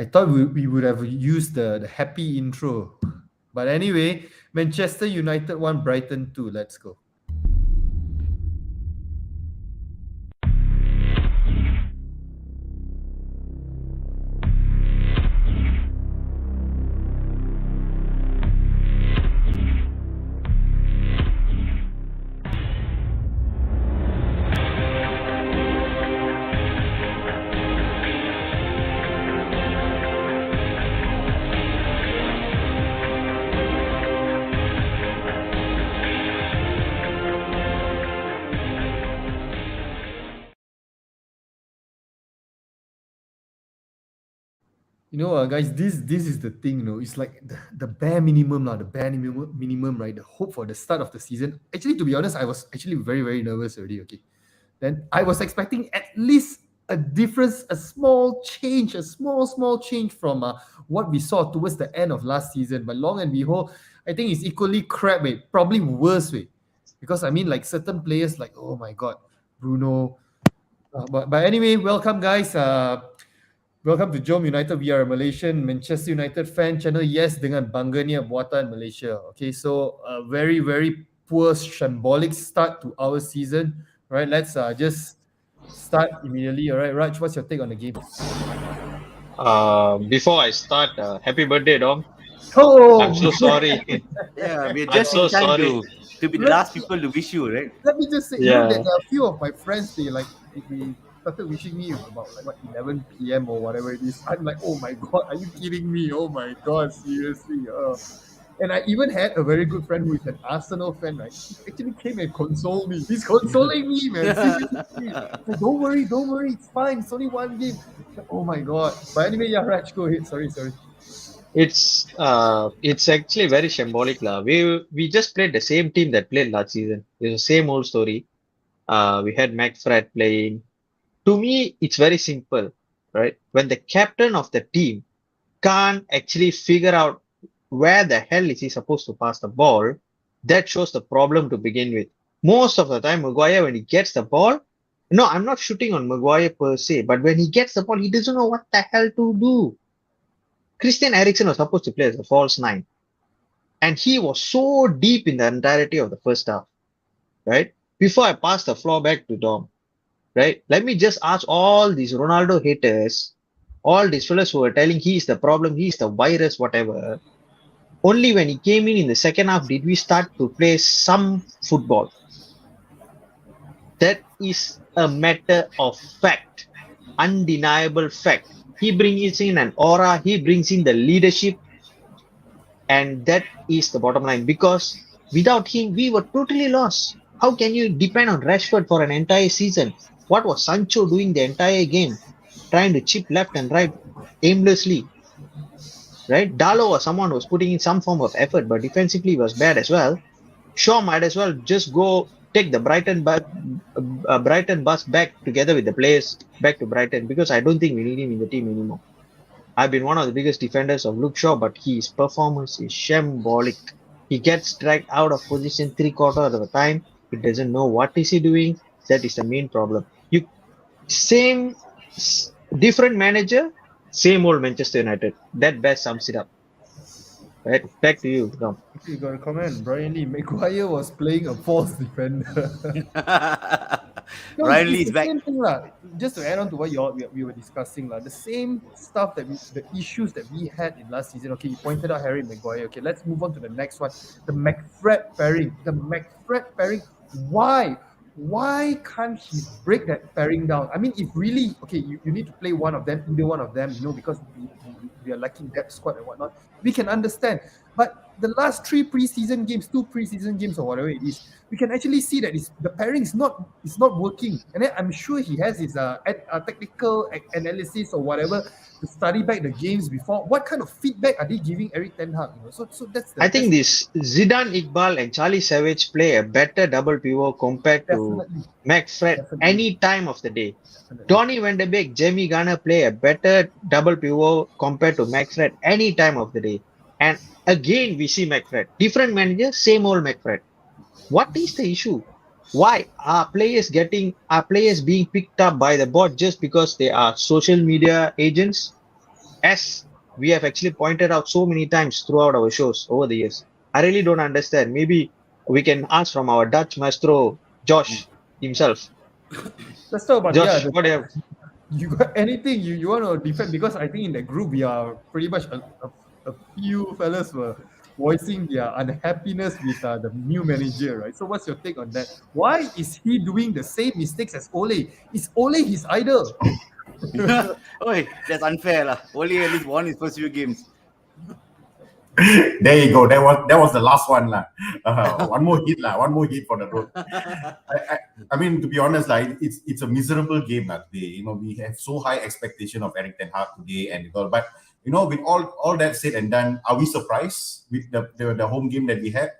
I thought we would have used the happy intro. But anyway, Manchester United 1, Brighton 2. Let's go. You know, guys, this is the thing. It's like the bare minimum, the bare minimum, right? The hope for the start of the season. Actually, to be honest, I was actually very, very nervous already. Okay, then I was expecting at least a difference, a small change, a small change from what we saw towards the end of last season. But long and behold, I think it's equally crap, way, probably worse way, because I mean, like certain players, like oh my god, Bruno. But anyway, welcome guys. Welcome to JomUnited. We are a Malaysian Manchester United fan channel. Yes, dengan bangganya Buatan Malaysia. Okay, so a very, very poor shambolic start to our season. Right, let's just start immediately. All right, Raj, what's your take on the game? Before I start, happy birthday, Dom. Oh, I'm so sorry. Yeah, we're I'm just so in time sorry. to be the last people to wish you, right? Let me just say, Yeah. that a few of my friends, they started wishing me about like what 11 p.m. or whatever it is. I'm like, oh my god, are you kidding me? Oh my god, seriously. And I even had a very good friend who is an Arsenal fan, right? He actually came and consoled me. He's consoling me, man. Seriously. Like, don't worry, it's fine. It's only one game. Oh my god. But anyway, yeah, Raj, go ahead. Sorry. It's actually very shambolic, lah. We just played the same team that played last season. It's the same old story. We had McFred playing. To me, it's very simple, right? When the captain of the team can't actually figure out where the hell is he supposed to pass the ball, that shows the problem to begin with. Most of the time, Maguire, when he gets the ball, no, I'm not shooting on Maguire per se, but when he gets the ball, he doesn't know what the hell to do. Christian Eriksen was supposed to play as a false nine, and he was so deep in the entirety of the first half, right? Before I pass the floor back to Dom, right? Let me just ask all these Ronaldo haters, all these fellas who are telling he is the problem, he is the virus, whatever. Only when he came in the second half did we start to play some football. That is a matter of fact, undeniable fact. He brings in an aura, he brings in the leadership, and that is the bottom line. Because without him, we were totally lost. How can you depend on Rashford for an entire season? What was Sancho doing the entire game? Trying to chip left and right aimlessly. Right? Dalo was someone who was putting in some form of effort, but defensively was bad as well. Shaw might as well just go take the Brighton bus back together with the players back to Brighton, because I don't think we need him in the team anymore. I've been one of the biggest defenders of Luke Shaw, but his performance is shambolic. He gets dragged out of position 3/4 of the time. He doesn't know what is he doing. That is the main problem. Different manager, same old Manchester United. That best sums it up. Right, back to you, Dom. You got a comment, Brian Lee. Maguire was playing a false defender. Brian Lee is back. Same thing, just to add on to what we were discussing, the same stuff the issues that we had in last season. Okay, you pointed out Harry Maguire. Okay, let's move on to the next one. The McFred pairing. Why can't he break that pairing down? I mean, if really, okay, you need to play one of them, either one of them, because we are lacking depth squad and whatnot. We can understand. But the last 2 preseason games or whatever it is, we can actually see that the pairing is not working. And then I'm sure he has his technical analysis or whatever to study back the games before. What kind of feedback are they giving Eric Ten Hag? So that's I think this Zidane Iqbal and Charlie Savage play a better double pivot compared to McFred any time of the day. Donny van de Beek, Jamie Garner play a better double pivot compared to McFred any time of the day. And again, we see McFred. Different manager, same old McFred. What is the issue? Why are players being picked up by the bot just because they are social media agents? as we have actually pointed out so many times throughout our shows over the years. I really don't understand. Maybe we can ask from our Dutch maestro, Josh himself. Let's talk about Josh, what do you have? you got anything you want to defend? Because I think in the group we are pretty much a few fellas were voicing their unhappiness with the new manager, right? So what's your take on that? Why is he doing the same mistakes as Ole? Is Ole his idol? Oi, that's unfair lah. Only at least won his first few games. There you go. That was the last one lah. One more hit lah. One more hit for the road. I mean, to be honest, like it's a miserable game lah today. We have so high expectation of Erik ten Hag today and all, but with all that said and done, are we surprised with the home game that we had?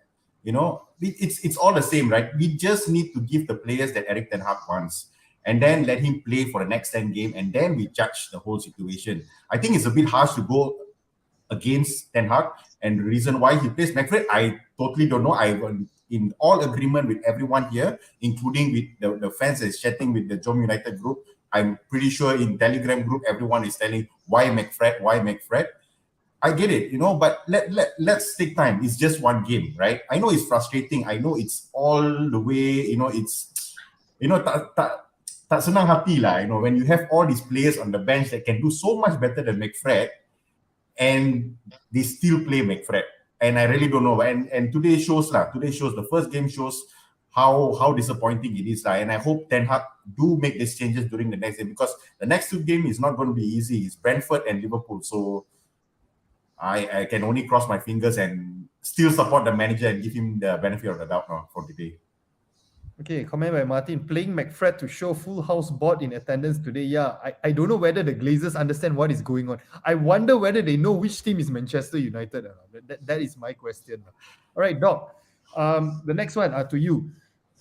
It's all the same, right? We just need to give the players that Erik ten Hag wants, and then let him play for the next 10 game, and then we judge the whole situation. I think it's a bit harsh to go against Ten Hag, and the reason why he plays McFred, I totally don't know. I'm in all agreement with everyone here, including with the fans that's chatting with the JomUnited group. I'm pretty sure in Telegram group, everyone is telling why McFred. I get it, but let's take time. It's just one game, right? I know it's frustrating. I know it's all the way, it's, tak senang hati lah, when you have all these players on the bench that can do so much better than McFred, and they still play McFred. And I really don't know. And today shows, the first game shows how disappointing it is. And I hope Ten Hag do make these changes during the next game, because the next two games is not going to be easy. It's Brentford and Liverpool. So I can only cross my fingers and still support the manager and give him the benefit of the doubt now for today. Okay, comment by Martin. Playing McFred to show full house board in attendance today. Yeah, I don't know whether the Glazers understand what is going on. I wonder whether they know which team is Manchester United. That is my question. All right, Doc. The next one to you.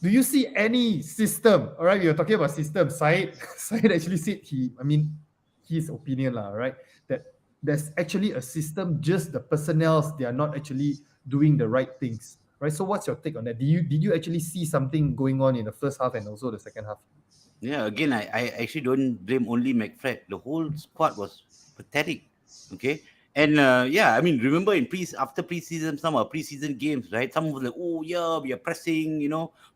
Do you see any system? All right, you're talking about system. Syed actually said his opinion, right? That there's actually a system, just the personnel, they are not actually doing the right things. Right, so what's your take on that? Did you actually see something going on in the first half and also the second half? Yeah, again, I actually don't blame only McFred. The whole squad was pathetic. Okay, and remember after preseason, some of our preseason games, right? Some was like, oh yeah, we are pressing,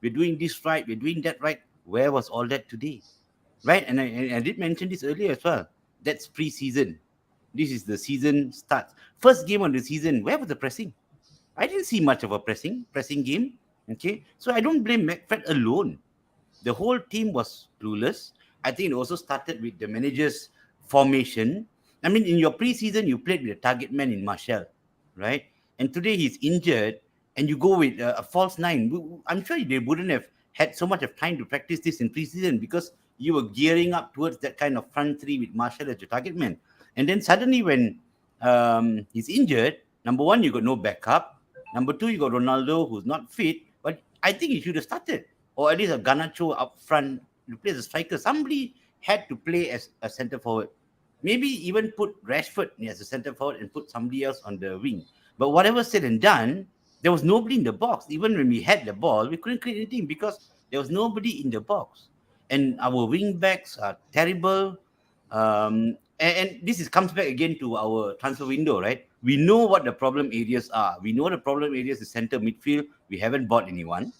we're doing this right, we're doing that right. Where was all that today, right? And I did mention this earlier as well. That's preseason. This is the season starts. First game of the season. Where was the pressing? I didn't see much of a pressing game. Okay, so I don't blame McFred alone. The whole team was clueless. I think it also started with the manager's formation. I mean, in your preseason, you played with a target man in Martial, right? And today he's injured, and you go with a false nine. I'm sure they wouldn't have had so much of time to practice this in preseason, because you were gearing up towards that kind of front three with Martial as your target man. And then suddenly when he's injured, number one, you got no backup. Number two, you got Ronaldo, who's not fit, but I think he should have started. Or at least a Garnacho up front to play as a striker. Somebody had to play as a centre forward. Maybe even put Rashford as a centre forward and put somebody else on the wing. But whatever said and done, there was nobody in the box. Even when we had the ball, we couldn't create anything because there was nobody in the box. And our wing backs are terrible. And this comes back again to our transfer window, right? We know what the problem areas are. We know the problem areas is centre midfield. We haven't bought anyone.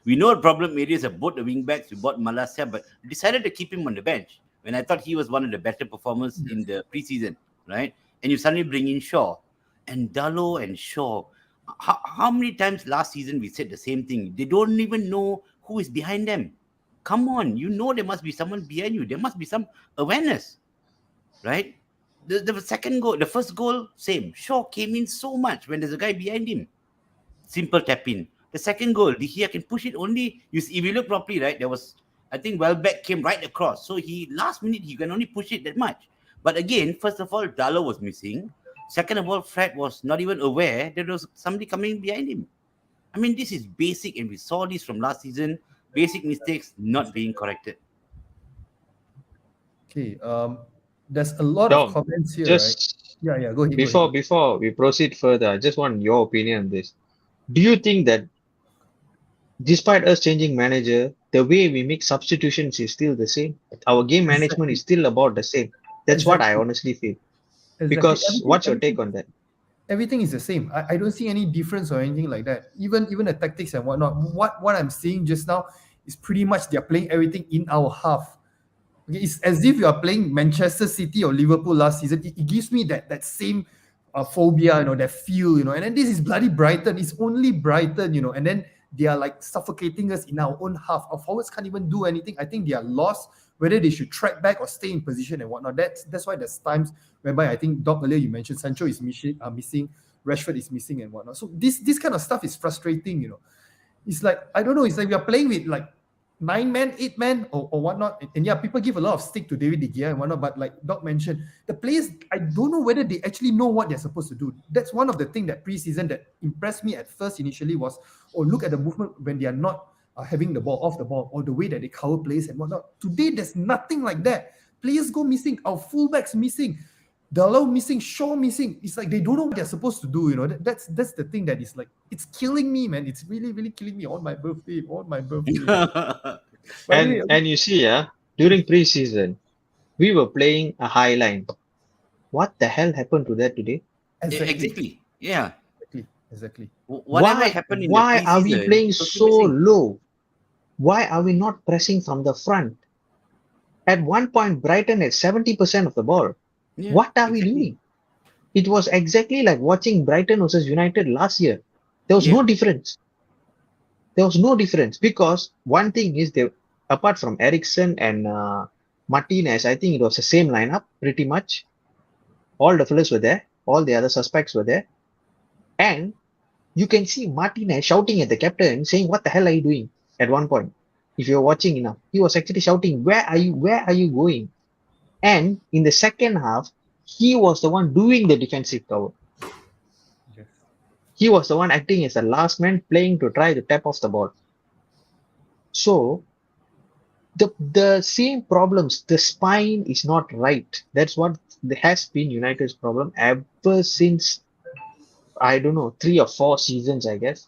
We know the problem areas are both the wing backs. We bought Malaysia, but decided to keep him on the bench when I thought he was one of the better performers in the preseason, right? And you suddenly bring in Shaw. And Dalot and Shaw. How many times last season we said the same thing? They don't even know who is behind them. Come on, there must be someone behind you. There must be some awareness, right? The second goal, the first goal, same. Shaw came in so much when there's a guy behind him. Simple tap in. The second goal, De Gea can push it only. If you look properly, right, there was, I think Welbeck came right across. So last minute, he can only push it that much. But again, first of all, Dalot was missing. Second of all, Fred was not even aware there was somebody coming behind him. I mean, this is basic, and we saw this from last season. Basic mistakes not being corrected. Okay, there's a lot of comments here, right? Yeah, go ahead. Before we proceed further, I just want your opinion on this. Do you think that despite us changing manager, the way we make substitutions is still the same? Our game management is still about the same. That's what I honestly feel. Exactly. Because what's your take on that? Everything is the same. I don't see any difference or anything like that. Even the tactics and whatnot. What I'm seeing just now is pretty much they're playing everything in our half. Okay, it's as if you are playing Manchester City or Liverpool last season. It gives me that same phobia, that feel, And then this is bloody Brighton. It's only Brighton, and then they are like suffocating us in our own half. Our forwards can't even do anything. I think they are lost whether they should track back or stay in position and whatnot. That's why there's times whereby I think Doc earlier you mentioned Sancho is missing, Rashford is missing and whatnot. So this kind of stuff is frustrating. It's like I don't know. It's like we are playing with like 9 men, 8 men, or whatnot. And yeah, people give a lot of stick to David De Gea and whatnot. But like Doc mentioned, the players, I don't know whether they actually know what they're supposed to do. That's one of the things that preseason that impressed me at first initially was, look at the movement when they are not having the ball off the ball, or the way that they cover plays and whatnot. Today, there's nothing like that. Players go missing. Our fullbacks missing. Dalot missing, Shaw missing. It's like they don't know what they're supposed to do. That's the thing that is like, it's killing me, man. It's really, really killing me on my birthday. But anyway, And you see, during preseason, we were playing a high line. What the hell happened to that today? Exactly. Yeah. Exactly. Whatever happened in why the are we preseason, playing totally so missing. low? Why are we not pressing from the front? At one point, Brighton had 70% of the ball. Yeah, What are we exactly. doing? It was exactly like watching Brighton versus United last year. There was Yeah. no difference. There was no difference because one thing is they, apart from Ericsson and Martinez, I think it was the same lineup pretty much. All the fellas were there. All the other suspects were there. And you can see Martinez shouting at the captain, saying, "What the hell are you doing?" At one point, if you're watching enough, he was actually shouting, "Where are you? Where are you going?" And in the second half, he was the one doing the defensive cover. Yes. He was the one acting as the last man playing to try to tap off the ball. So the same problems, the spine is not right. That's what has been United's problem ever since, I don't know, 3 or 4 seasons, I guess.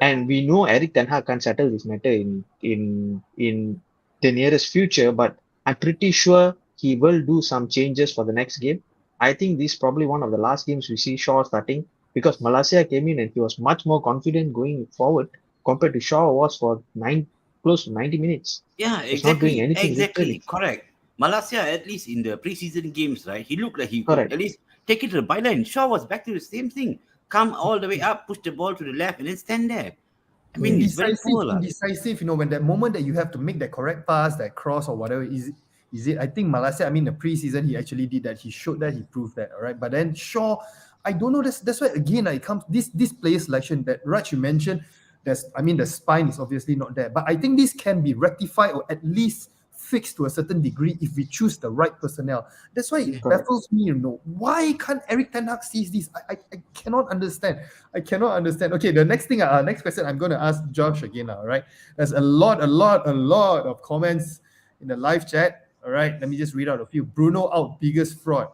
And we know Eric Ten Hag can't settle this matter in the nearest future, but I'm pretty sure he will do some changes for the next game. I think this is probably one of the last games we see Shaw starting because Malaysia came in and he was much more confident going forward compared to Shaw was for close to 90 minutes. Yeah, He was not doing exactly. anything literally. Correct. Malaysia, at least in the preseason games, right? He looked like he could Correct. at least take it to the byline. Shaw was back to the same thing. Come all the way up, push the ball to the left, and then stand there. I mean, it's very poor. Indecisive, when that moment that you have to make that correct pass, that cross or whatever is it? I think Malaysia, the preseason, he actually did that. He showed that, he proved that, all right? But then Shaw, I don't know, that's why, again, it comes, this player selection that Raj, you mentioned, the spine is obviously not there. But I think this can be rectified or at least fixed to a certain degree if we choose the right personnel. That's why it baffles me, why can't Eric Ten Hag see this? I cannot understand. Okay, the next thing, next question, I'm going to ask Josh again. All right, there's a lot of comments in the live chat. All right, let me just read out a few. Bruno out, biggest fraud.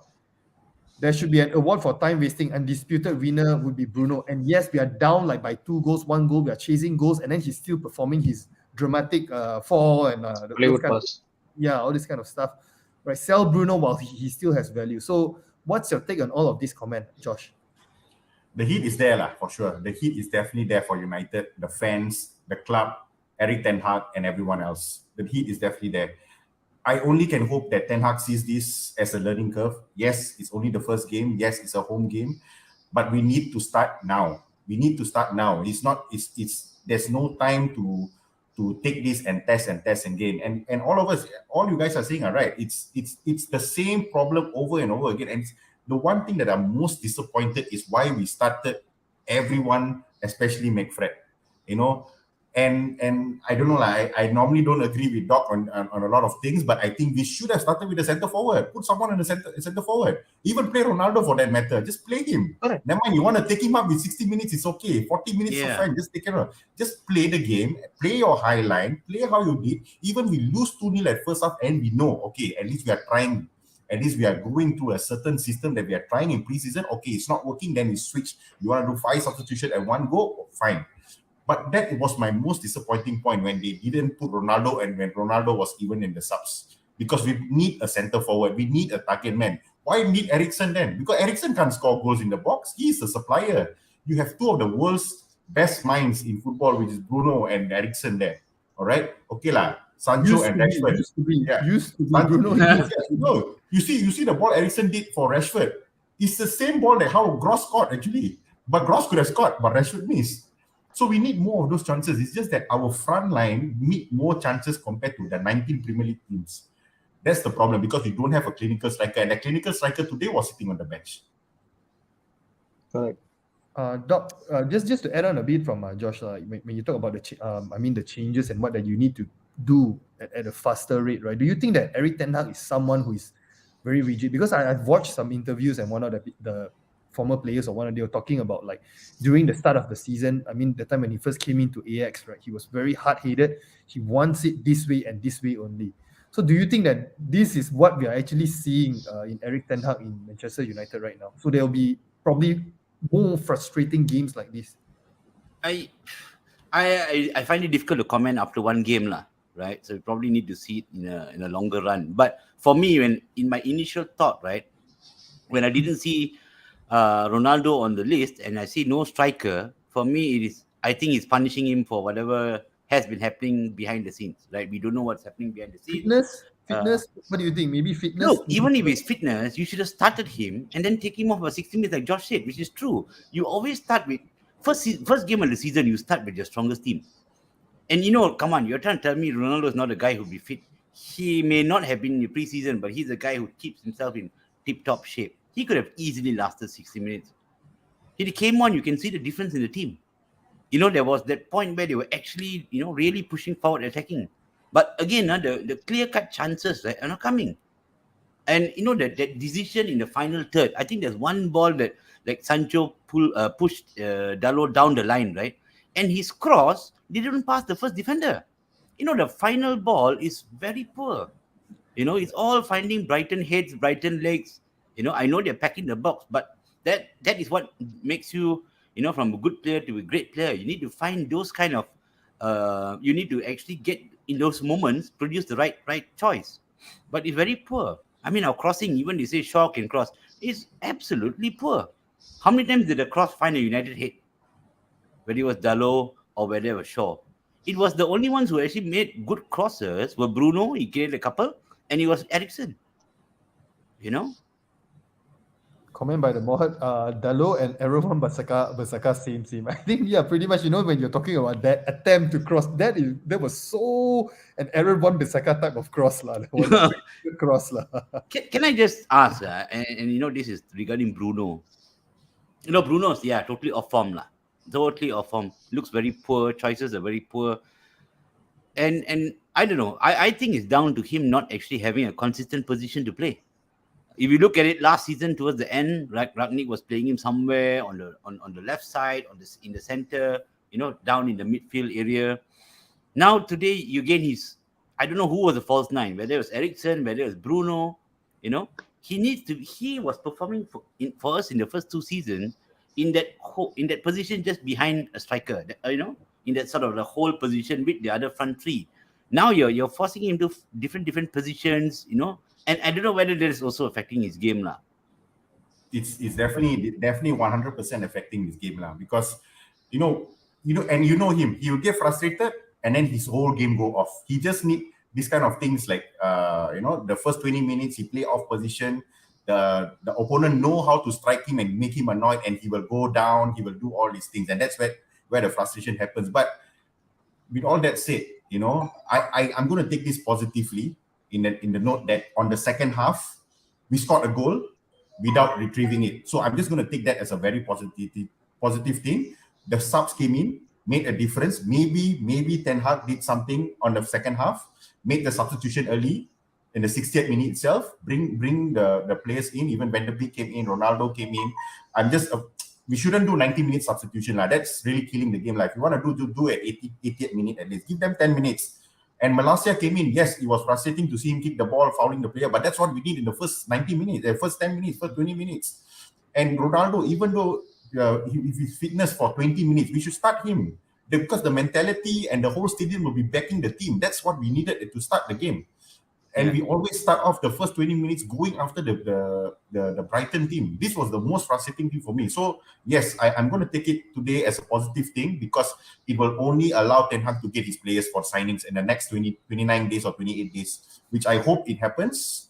There should be an award for time wasting. Undisputed winner would be Bruno. And yes, we are down like by 2 goals, 1 goal. We are chasing goals, and then he's still performing his dramatic fall and Hollywood pass. all this kind of stuff. Right, sell Bruno while he still has value. So, what's your take on all of this comment, Josh? The heat is there, for sure. The heat is definitely there for United, the fans, the club, Eric Ten Hag, and everyone else. The heat is definitely there. I only can hope that Ten Hag sees this as a learning curve. Yes, it's only the first game. Yes, it's a home game, but we need to start now. There's no time to take this and test again. And all of us, all you guys are saying are right. It's the same problem over and over again. And the one thing that I'm most disappointed is why we started everyone, especially McFred. And I don't know, I normally don't agree with Doc on a lot of things, but I think we should have started with the center forward. Put someone in the center forward. Even play Ronaldo for that matter. Just play him. Correct. Never mind, you want to take him up with 60 minutes, it's okay. 40 minutes is fine. Just take care of it. Just play the game. Play your high line. Play how you did. Even we lose 2-0 at first half and we know, okay, at least we are trying. At least we are going through a certain system that we are trying in preseason. Okay, it's not working, then we switch. You want to do 5 substitutions at one go? Fine. But that was my most disappointing point when they didn't put Ronaldo and when Ronaldo was even in the subs. Because we need a center forward. We need a target man. Why need Eriksen then? Because Eriksen can't score goals in the box. He's the supplier. You have two of the world's best minds in football, which is Bruno and Eriksen there. All right? Okay lah. Sancho and Rashford. Used to be Bruno. No, you see the ball Eriksen did for Rashford. It's the same ball that how Gross scored actually. But Gross could have scored, but Rashford missed. So we need more of those chances. It's just that our front line need more chances compared to the 19 Premier League teams. That's the problem because we don't have a clinical striker, and the clinical striker today was sitting on the bench. Correct. Doc, just to add on a bit from Josh, when you talk about the changes and what that you need to do at a faster rate, right? Do you think that Erik ten Hag is someone who is very rigid? Because I've watched some interviews and one of the former players or one of they were talking about like during the start of the season. I mean, the time when he first came into Ajax, right? He was very hard-headed. He wants it this way and this way only. So do you think that this is what we are actually seeing in Erik ten Hag in Manchester United right now? So there will be probably more frustrating games like this. I find it difficult to comment after one game lah, right? So we probably need to see it in a longer run. But for me, when in my initial thought, right, when I didn't see Ronaldo on the list and I see no striker, for me I think it's punishing him for whatever has been happening behind the scenes, right? We don't know what's happening behind the scenes. Fitness. What do you think? Maybe fitness. No, even if it's fitness, you should have started him and then take him off for 60 minutes, like Josh said, which is true. You always start with first game of the season. You start with your strongest team, and come on, you're trying to tell me Ronaldo is not a guy who'll be fit. He may not have been in the preseason, but he's a guy who keeps himself in tip-top shape. He could have easily lasted 60 minutes. He came on, you can see the difference in the team. There was that point where they were actually, really pushing forward, attacking. But again, the clear-cut chances, right, are not coming. And, that decision in the final third, I think there's one ball that, like, Sancho pushed Dalot down the line, right? And his cross didn't pass the first defender. The final ball is very poor. It's all finding Brighton heads, Brighton legs. I know they're packing the box, but that is what makes you, from a good player to a great player. You need to find those kind of, you need to actually get in those moments, produce the right choice. But it's very poor. I mean, our crossing, even they say Shaw can cross, is absolutely poor. How many times did the cross find a United head? Whether it was Dalot or whether it was Shaw. It was the only ones who actually made good crosses were Bruno, he created a couple, and it was Eriksen. Comment by the Mohad, Dalot and Erwan Bissaka same. I think, pretty much, when you're talking about that attempt to cross, that was so an Erwan Bissaka type of cross. That was a good cross. Can I just ask, and this is regarding Bruno. Bruno's, totally off form. Totally off form. Looks very poor. Choices are very poor. And I don't know. I think it's down to him not actually having a consistent position to play. If you look at it last season towards the end, Ragnick was playing him somewhere on the left side, in the center, down in the midfield area. Now today, again, I don't know who was the false nine, whether it was Eriksen, whether it was Bruno, he was performing for us in the first two seasons in that position just behind a striker, in that sort of the whole position with the other front three. Now you're forcing him to different positions, and I don't know whether that is also affecting his game lah. It's definitely 100% affecting his game lah, because and him, he will get frustrated and then his whole game go off. He just need these kind of things like the first 20 minutes he play off position. The opponent know how to strike him and make him annoyed, and he will go down. He will do all these things, and that's where the frustration happens. But with all that said, I'm going to take this positively in the note that on the second half we scored a goal without retrieving it. So I'm just going to take that as a very positive thing. The subs came in, made a difference. Maybe Ten Hag did something on the second half, made the substitution early in the 60th minute itself, bring the players in. Even Van der Beek came in, Ronaldo came in. We shouldn't do 90-minute substitution. That's really killing the game. If you want to do at 80th minute at least, give them 10 minutes. And Malaysia came in. Yes, it was frustrating to see him kick the ball, fouling the player, but that's what we did in the first 90 minutes, the first 10 minutes, first 20 minutes. And Ronaldo, even though if he's fitness for 20 minutes, we should start him because the mentality and the whole stadium will be backing the team. That's what we needed to start the game. And we always start off the first 20 minutes going after the Brighton team. This was the most frustrating thing for me. So yes, I'm going to take it today as a positive thing because it will only allow Ten Hag to get his players for signings in the next 29 days or 28 days, which I hope it happens.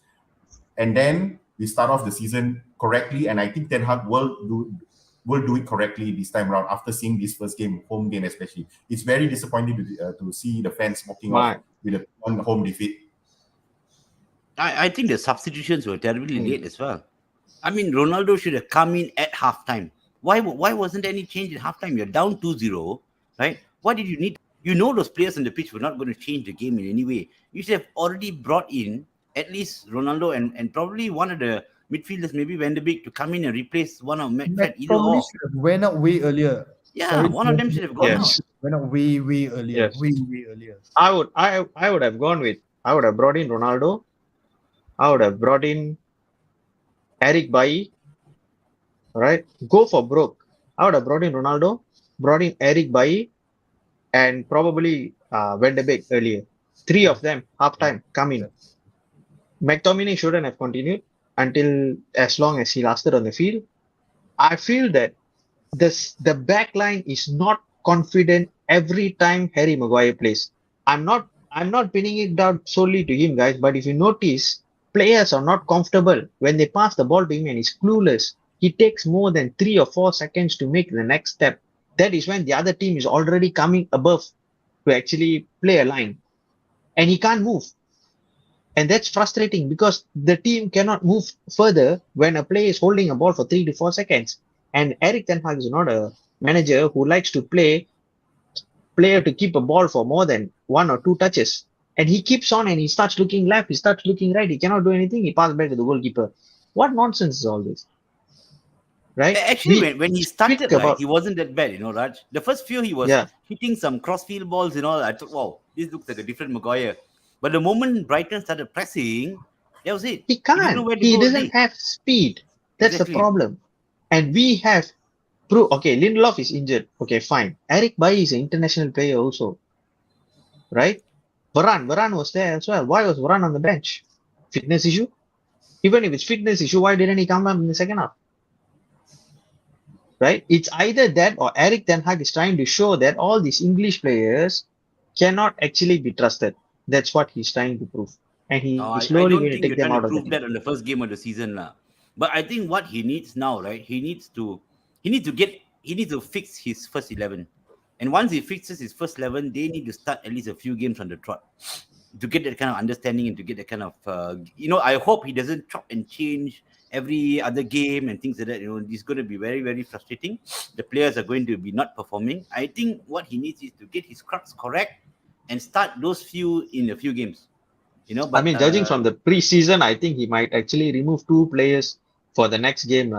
And then we start off the season correctly. And I think Ten Hag will do it correctly this time around after seeing this first game, home game especially. It's very disappointing to see the fans walking off with a home defeat. I think the substitutions were terribly late as well. I mean, Ronaldo should have come in at halftime. Why wasn't there any change at halftime? You're down 2-0, right? Why did you need? You know those players on the pitch were not going to change the game in any way. You should have already brought in at least Ronaldo and probably one of the midfielders, maybe Van de Beek, to come in and replace one of McFred. Either probably or. should have went out way earlier. Yeah, one of them should have gone out. Went out way earlier. Yes. Way earlier. I would have gone with. I would have brought in Ronaldo. I would have brought in Eric Bailly. Right? Go for broke. I would have brought in Ronaldo, brought in Eric Bailly, and probably Van de Beek earlier. 3 of them, halftime, come in. McTominay shouldn't have continued until as long as he lasted on the field. I feel that the back line is not confident every time Harry Maguire plays. I'm not pinning it down solely to him, guys, but if you notice, players are not comfortable when they pass the ball to him and he's clueless. He takes more than 3 or 4 seconds to make the next step. That is when the other team is already coming above to actually play a line. And he can't move. And that's frustrating because the team cannot move further when a player is holding a ball for 3 to 4 seconds. And Erik ten Hag is not a manager who likes to player to keep a ball for more than 1 or 2 touches. And he keeps on and he starts looking left, he starts looking right, he cannot do anything, he passes back to the goalkeeper. What nonsense is all this? Right? Actually, when he started, right, he wasn't that bad, Raj. The first few, he was hitting some crossfield balls, I thought, wow, this looks like a different Maguire. But the moment Brighton started pressing, that was it. He can't. He doesn't have speed. That's the problem. And we have okay, Lindelof is injured. Okay, fine. Eric Bailly is an international player also. Right? Varane was there as well. Why was Varane on the bench? Fitness issue? Even if it's fitness issue, why didn't he come up in the second half? Right? It's either that or Erik ten Hag is trying to show that all these English players cannot actually be trusted. That's what he's trying to prove. And he's slowly going to take them out of the game. That on the first game of the season. But I think what he needs now, right? He needs to fix his first 11. And once he fixes his first 11, they need to start at least a few games on the trot to get that kind of understanding and to get that kind of, I hope he doesn't chop and change every other game and things like that. It's going to be very, very frustrating. The players are going to be not performing. I think what he needs is to get his crux correct and start those few in a few games. But, judging from the preseason, I think he might actually remove 2 players for the next game.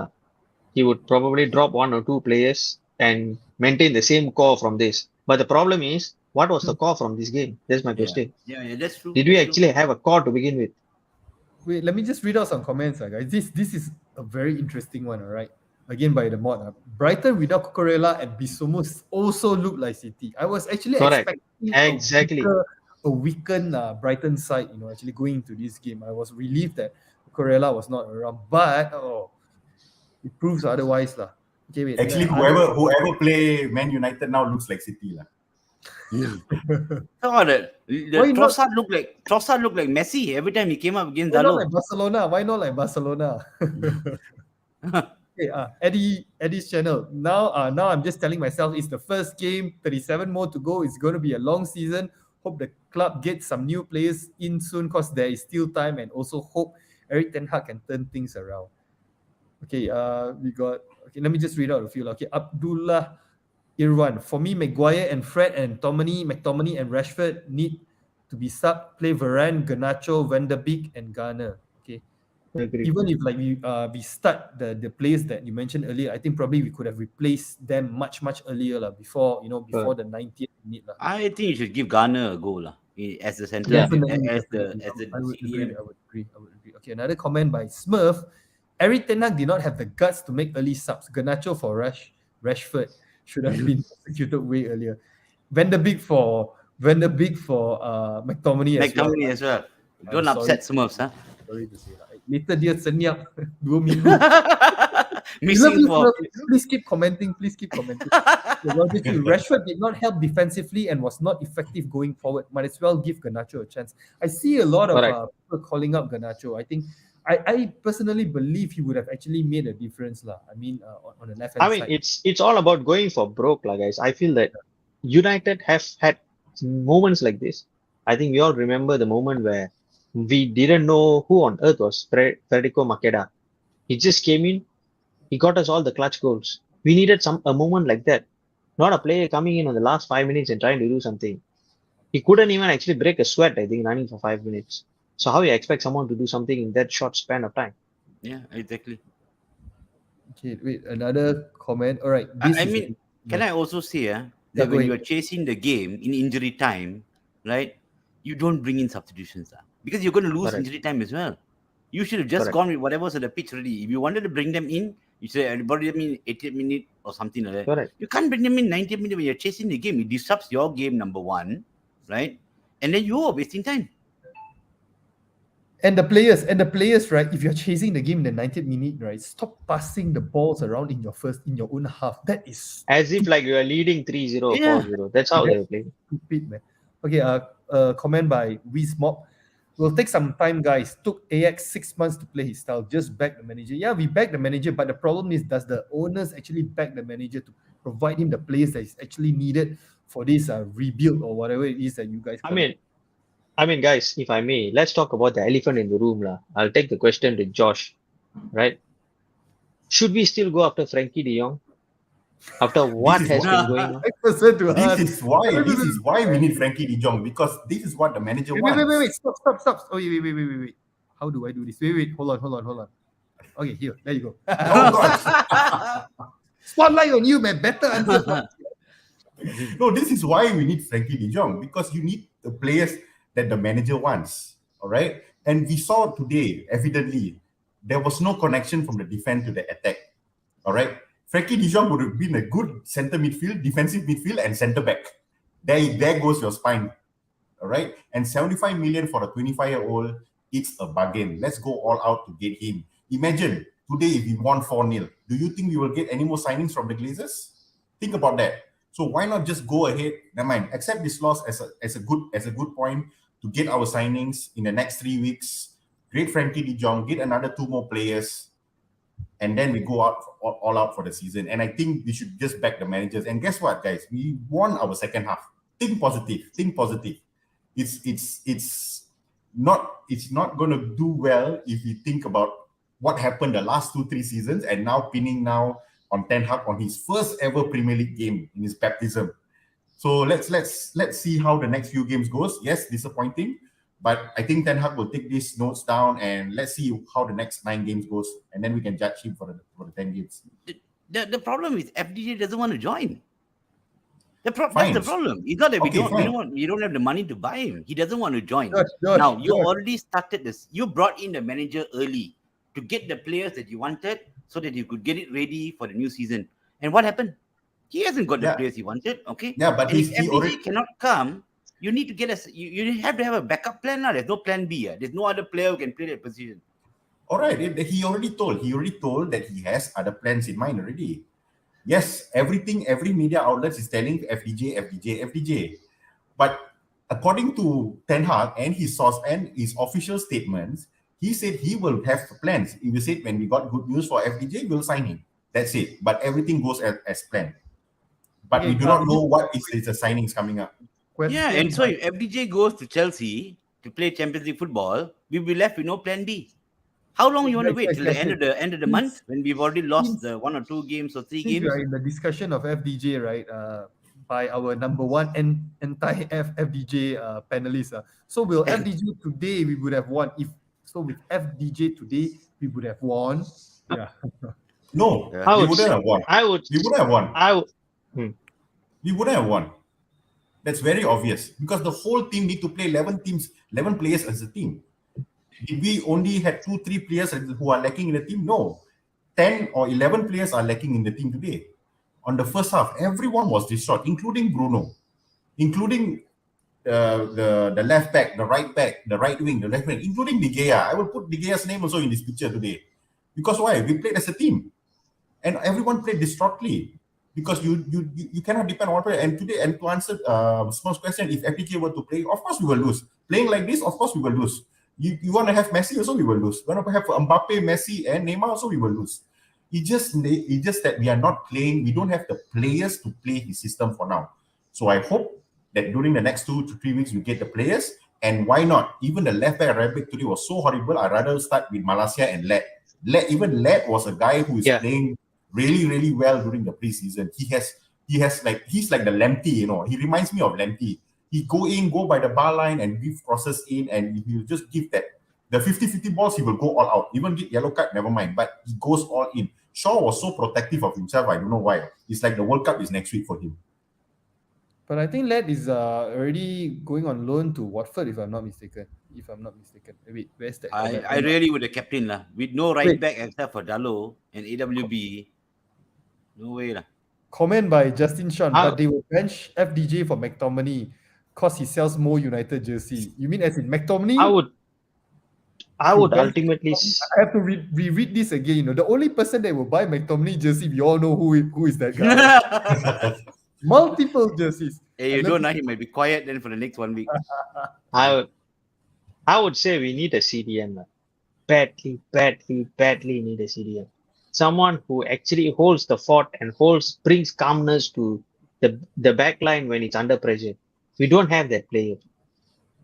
He would probably drop 1 or 2 players and maintain the same core from this. But the problem is, what was the core from this game? That's my question. Yeah, that's true. Did we actually have a core to begin with? Wait, let me just read out some comments, guys. This is a very interesting one, all right? Again, by the mod. Brighton without Cucurella and Bissouma also look like City. I was actually expecting a weakened Brighton side, actually going into this game. I was relieved that Cucurella was not around, but it proves otherwise. Okay, wait. Actually, whoever play Man United now looks like City. Trossard looked like Messi every time he came up against Dalot. Why not like Barcelona? Okay, Eddie's channel. Now I'm just telling myself it's the first game, 37 more to go. It's going to be a long season. Hope the club gets some new players in soon because there is still time, and also hope Erik ten Hag can turn things around. Okay, let me just read out a few. Okay, Abdullah Irwan. For me, Maguire and Fred and McTominay and Rashford need to be sub. Play Varane, Garnacho, Van de Beek, and Garner. Okay. Even if we start the players that you mentioned earlier, I think probably we could have replaced them much earlier before the 90th minute. I think you should give Garner a go as the center. I would agree. Okay, another comment by Smurf. Erik ten Hag did not have the guts to make early subs. Garnacho for Rashford should have been executed way earlier. Van de Beek for McTominay as well. Don't upset Smurfs, huh? Sorry to say. Later dia senyap 2 minggu. Missing for Please keep commenting. Please keep commenting. Rashford did not help defensively and was not effective going forward. Might as well give Garnacho a chance. I see a lot of people calling up Garnacho. I think I personally believe he would have actually made a difference, lah. I mean, on the left hand side. It's all about going for broke, lah, guys. I feel that United have had moments like this. I think we all remember the moment where we didn't know who on earth was Federico Makeda. He just came in. He got us all the clutch goals. We needed a moment like that. Not a player coming in on the last 5 minutes and trying to do something. He couldn't even actually break a sweat, I think, running for 5 minutes. So how you expect someone to do something in that short span of time? Yeah, exactly. Okay, wait, another comment. All right. Can I also say that when you're chasing the game in injury time, right, you don't bring in substitutions because you're going to lose injury time as well. You should have just gone with whatever's on the pitch already. If you wanted to bring them in, you should have brought them in 80 minutes or something like that. Correct. You can't bring them in 90 minutes when you're chasing the game. It disrupts your game, number one, right? And then you're wasting time. And the players, right? If you're chasing the game in the 90th minute, right? Stop passing the balls around in your own half. That is as if like you are leading 3-0 or 4-0. That's how they're playing. Stupid, man. Okay, comment by Weezmob. Will take some time, guys. Took AX 6 months to play his style. Just back the manager. Yeah, we back the manager, but the problem is, does the owners actually back the manager to provide him the players that is actually needed for this rebuild or whatever it is that you guys call it? I mean, guys, if I may, let's talk about the elephant in the room, lah. I'll take the question to Josh, right? Should we still go after Frankie de Jong? After what has been going on? This is why we need Frankie de Jong, because this is what the manager wants. Wait, stop. Oh, wait. How do I do this? Wait, hold on. Okay, here, there you go. Oh, God. Spotlight on you, man. Better answer. No, this is why we need Frankie de Jong, because you need the players that the manager wants. All right. And we saw today, evidently, there was no connection from the defense to the attack. All right. Frankie de Jong would have been a good center midfield, defensive midfield, and centre back. There goes your spine. All right. And 75 million for a 25-year-old, it's a bargain. Let's go all out to get him. Imagine today if we won 4-0, do you think we will get any more signings from the Glazers? Think about that. So why not just go ahead? Never mind. Accept this loss as a good point to get our signings in the next 3 weeks. Great Frankie de Jong, get another 2 more players, and then we go out all out for the season. And I think we should just back the managers. And guess what, guys? We won our second half. Think positive. It's not going to do well if you think about what happened the last 2-3 seasons and now pinning on Ten Hag on his first ever Premier League game in his baptism. So let's see how the next few games goes. Yes, disappointing, but I think Ten Hag will take these notes down and let's see how the next 9 games goes, and then we can judge him for the 10 games. The problem is FDJ doesn't want to join. That's the problem. It's not that we don't have the money to buy him. He doesn't want to join. Now you already started this. You brought in the manager early to get the players that you wanted, so that you could get it ready for the new season. And what happened? He hasn't got the players he wanted. Okay. Yeah, but if FDJ cannot come, you need to get us. You have to have a backup plan now. There's no plan B. There's no other player who can play that position. All right. He already told that he has other plans in mind already. Yes, every media outlet is telling FDJ. But according to Ten Hag and his source and his official statements, he said he will have plans. He said when we got good news for FDJ, we'll sign him. That's it. But everything goes as planned. But we do not know what is the signings coming up. Yeah, and so if FDJ goes to Chelsea to play Champions League football, we'll be left with no plan B. How long you want to wait till the end of the month when we've already lost the 1 or 2 games or 3 games? We are in the discussion of FDJ, right? By our number one anti-FDJ panelists. So will FDJ today we would have won? With FDJ today we would have won. Yeah. No, we wouldn't have won. We wouldn't have won. We wouldn't have won. That's very obvious because the whole team need to play 11 players as a team. Did we only had 2-3 players who are lacking in the team? No. 10 or 11 players are lacking in the team today. On the first half, everyone was destroyed, including Bruno, including the left back, the right back, the right wing, the left wing, including De Gea. I will put De Gea's name also in this picture today. Because why? We played as a team. And everyone played distraughtly. Because you cannot depend on one player. And today, and to answer Small's question, if FPK were to play, of course we will lose. Playing like this, of course we will lose. You want to have Messi, also we will lose. You want to have Mbappe, Messi, and Neymar, also we will lose. It's just that we are not playing. We don't have the players to play his system for now. So I hope that during the next 2 to 3 weeks we get the players. And why not? Even the left back right back today was so horrible. I'd rather start with Malaysia and Led. Even Led was a guy who is playing really, really well during the preseason. He's like the Lamptey, you know. He reminds me of Lamptey. He go by the bar line and give crosses in, and he'll just give that the 50-50 balls, he will go all out. Even get yellow card, never mind. But he goes all in. Shaw was so protective of himself, I don't know why. It's like the World Cup is next week for him. But I think Led is already going on loan to Watford, if I'm not mistaken. Wait, where's that? I really would have kept in lah. With no right back except for Dalo and AWB. No way lah. Comment by Justin Sean, but they will bench FDJ for McTominay because he sells more United jersey. You mean as in McTominay? I would ultimately. I have to reread this again. You know, the only person that will buy McTominay jersey, we all know who is that guy. Multiple jerseys. Hey, you don't know, he might be quiet then for the next 1 week. I would say we need a CDM. Badly need a CDM. Someone who actually holds the fort and brings calmness to the back line when it's under pressure. We don't have that player.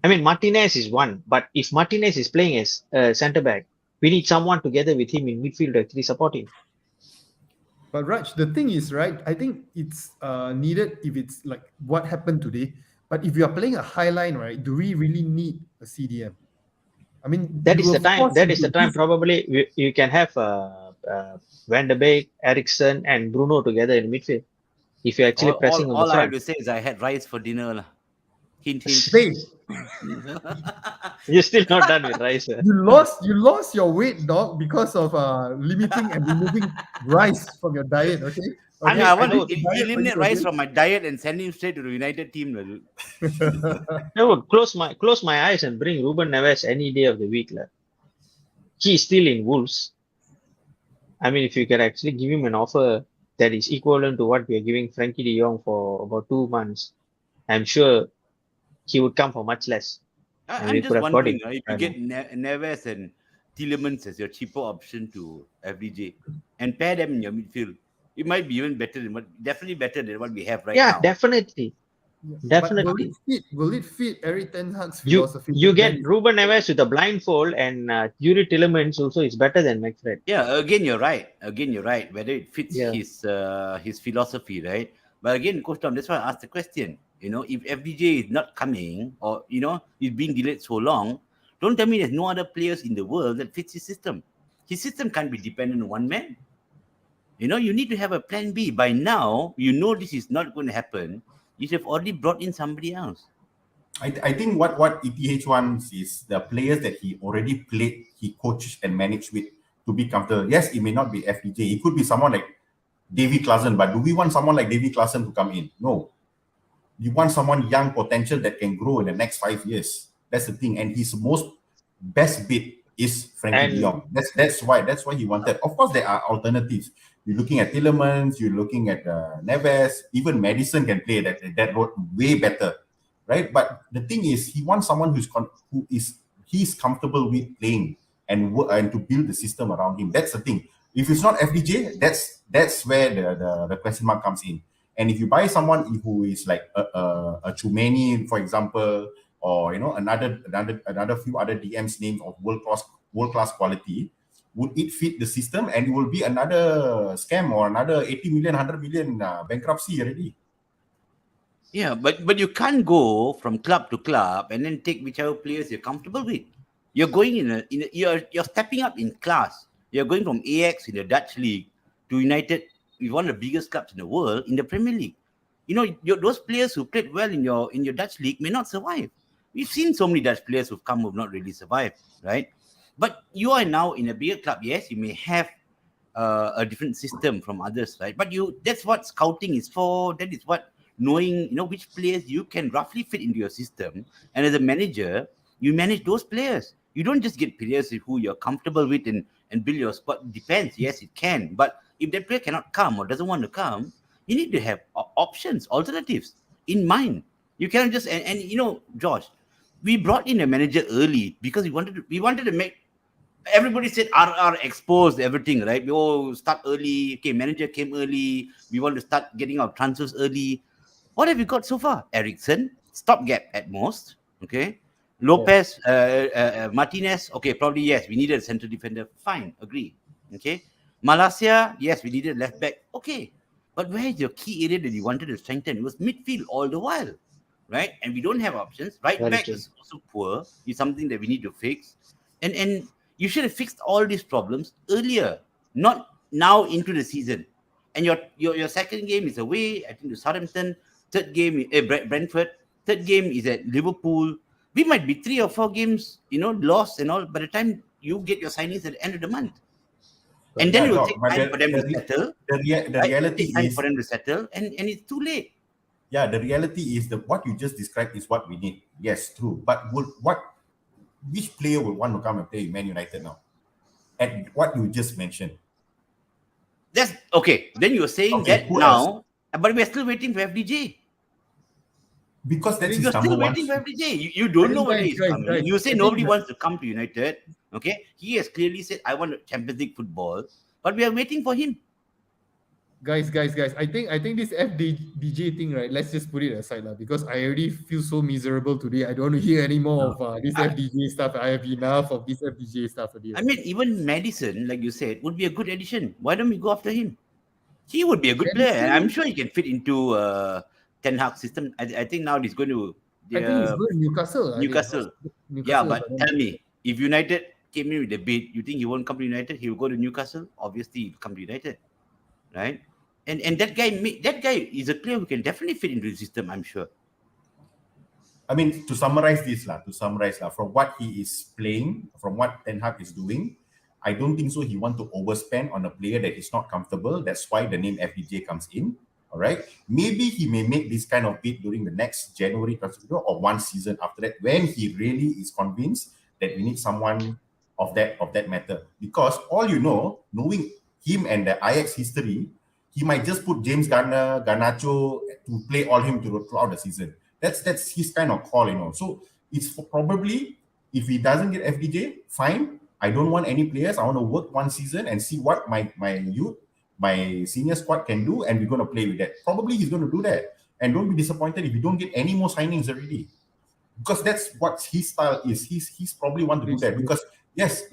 I mean, Martinez is one, but if Martinez is playing as centre back, we need someone together with him in midfield to actually support him. But Raj, the thing is, right, I think it's needed if it's like what happened today. But if you are playing a high line, right, do we really need a CDM? I mean, that is the time. Probably you can have Van der Beek, Eriksson, and Bruno together in midfield. If you're actually pressing on the front. All I have to say is I had rice for dinner lah. Hint. You're still not done with rice. You lost your weight, dog, because of limiting and removing rice from your diet. Okay. I want to eliminate rice from my diet and send him straight to the United team. I would close my eyes and bring Ruben Neves any day of the week. He's still in Wolves. I mean, if you can actually give him an offer that is equivalent to what we are giving Frankie de Jong for about 2 months, I'm sure he would come for much less. I'm just wondering if you get Neves and Tielemans as your cheaper option to FDJ and pair them in your midfield, it might be even better definitely better than what we have right now. Yeah, definitely. Definitely. Will it fit Eric Ten Hag's philosophy? You get Ruben Neves with a blindfold, and Yuri Tielemans also is better than McFred. Yeah, again you're right. Whether it fits his philosophy, right? But again, Coach Tom, that's why I asked the question. You know, if FDJ is not coming, or he's being delayed so long, don't tell me there's no other players in the world that fits his system. His system can't be dependent on one man. You need to have a plan B. By now, this is not going to happen. You should have already brought in somebody else. I think what ETH wants is the players that he already played, he coached and managed with to be comfortable. Yes, it may not be FDJ. It could be someone like Davy Klaassen, but do we want someone like Davy Klaassen to come in? No. You want someone young potential that can grow in the next 5 years. That's the thing. And his best bid is Frankie de Jong. That's why he wanted. Of course, there are alternatives. You're looking at Tielemans, you're looking at Neves, even Madison can play that role way better, right? But the thing is, he wants someone he's comfortable with playing and to build the system around him. That's the thing. If it's not FDJ, that's where the question mark comes in. And if you buy someone who is like a Chumeni, for example, or another few other DMs names of world class quality, would it fit the system? And it will be another scam or another 80 million, 100 million bankruptcy already. Yeah, but you can't go from club to club and then take whichever players you're comfortable with. You're going you're stepping up in class. You're going from Ajax in the Dutch league to United, one of the biggest clubs in the world, in the Premier League. Those players who played well in your Dutch league may not survive. We've seen so many Dutch players who've come who've not really survived, right? But you are now in a bigger club. Yes, you may have a different system from others, right? But that's what scouting is for. That is what knowing which players you can roughly fit into your system, and as a manager, you manage those players. You don't just get players who you're comfortable with and build your squad. Depends, yes, it can, but if that player cannot come or doesn't want to come, you need to have options, alternatives in mind. You cannot just and Josh, we brought in a manager early because we wanted to make everybody said RR exposed everything, right? We start early. Okay, manager came early. We want to start getting our transfers early. What have we got so far? Ericsson, stopgap at most. Okay. Lopez, Martinez. Okay, probably yes. We needed a central defender. Fine, agree. Okay. Malaysia, yes, we needed left back. Okay. But where is your key area that you wanted to strengthen? It was midfield all the while, right? And we don't have options. Right Very back true. is also poor. It's something that we need to fix. And you should have fixed all these problems earlier, not now into the season. And your second game is away, I think, to Southampton. Third game, Brentford. Third game is at Liverpool. We might be 3 or 4 games, lost and all by the time you get your signings at the end of the month. And then it will take time for them to settle. The reality It take time is, for them to settle, and it's too late. yeah, the reality is that what you just described is what we need. Yes, true. But which player would want to come and play in Man United now? At what you just mentioned. That's okay. Then you're saying Okay, that who now, but we're still waiting for FDJ. Because that's his You're number still one. waiting for FDJ. You don't know whether he's coming. Guys, You say I think nobody that- wants to come to United. Okay, he has clearly said, "I want Champions League football," but we are waiting for him. Guys. I think this FDJ thing, right? Let's just put it aside, because I already feel so miserable today. I don't want to hear any more of this FDJ stuff. I have enough of this FDJ stuff already. I mean, even Madison, like you said, would be a good addition. Why don't we go after him? He would be a good player, and I'm sure he can fit into Ten Hag system. I think now he's going to. I think he's good in Newcastle. I think. Newcastle. Yeah, but tell me, if United came in with a bid, you think he won't come to United? He will go to Newcastle. Obviously, he'll come to United, right? And that guy is a player who can definitely fit into the system, I'm sure. I mean, to summarize, from what he is playing, from what Ten Hag is doing, I don't think so. He want to overspend on a player that is not comfortable. That's why the name FDJ comes in. All right. Maybe he may make this kind of bid during the next January transfer or one season after that, when he really is convinced that we need someone of that matter. Because all knowing him and the Ajax history, he might just put James Garnacho to play all him throughout the season. That's his kind of call, So it's probably, if he doesn't get FDJ, fine. I don't want any players. I want to work one season and see what my senior squad can do, and we're going to play with that. Probably he's going to do that. And don't be disappointed if you don't get any more signings already. Because that's what his style is. He's probably want to do that. Because, if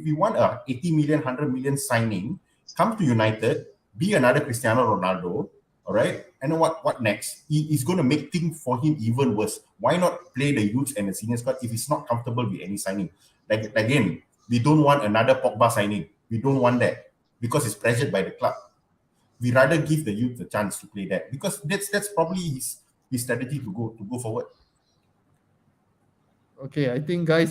you want a 80 million, 100 million signing, come to United, be another Cristiano Ronaldo, all right? And then what next? He's going to make things for him even worse. Why not play the youths and the senior squad if he's not comfortable with any signing? Like, again, we don't want another Pogba signing. We don't want that because it's pressured by the club. We rather give the youth the chance to play that, because that's probably his strategy to go forward. Okay, I think we're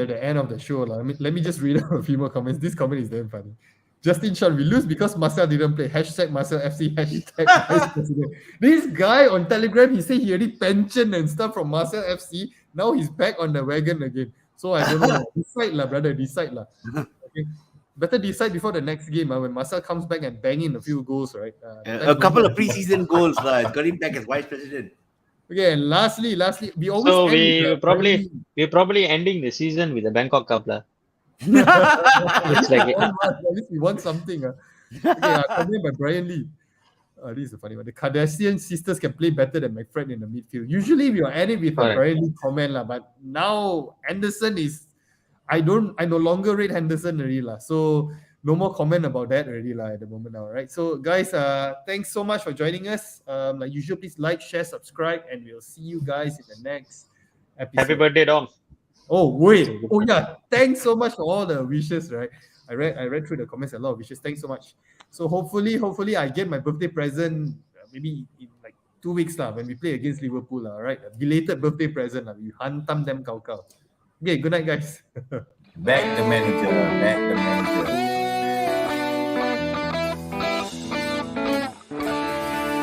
at the end of the show. Let me just read out a few more comments. This comment is damn funny. Justin Chan, we lose because Marcel didn't play. #Marcel FC, Vice President. This guy on Telegram, he said he already pensioned and stuff from Marcel FC. Now he's back on the wagon again. So I don't know. Decide lah, brother. Decide lah. Okay. Better decide before the next game when Marcel comes back and bang in a few goals, right? A couple of preseason goals, got him back as vice president. Okay, and lastly, we always So end with we're probably ending the season with the Bangkok Cup lah. It's like at least we want something. Okay, comment by Brian Lee. This is a funny one. The Kardashian sisters can play better than McFred in the midfield. Usually we will end it with a Brian Lee comment but now Henderson is. I no longer rate Henderson already So no more comment about that already at the moment now. Right. So guys, thanks so much for joining us. Like usual, please like, share, subscribe, and we'll see you guys in the next episode. Happy birthday, Dom. Oh wait! Oh yeah! Thanks so much for all the wishes. Right, I read through the comments. A lot of wishes. Thanks so much. So hopefully I get my birthday present maybe in like 2 weeks when we play against Liverpool Right, a belated birthday present We hantam them kau. Okay, good night guys. Back the manager.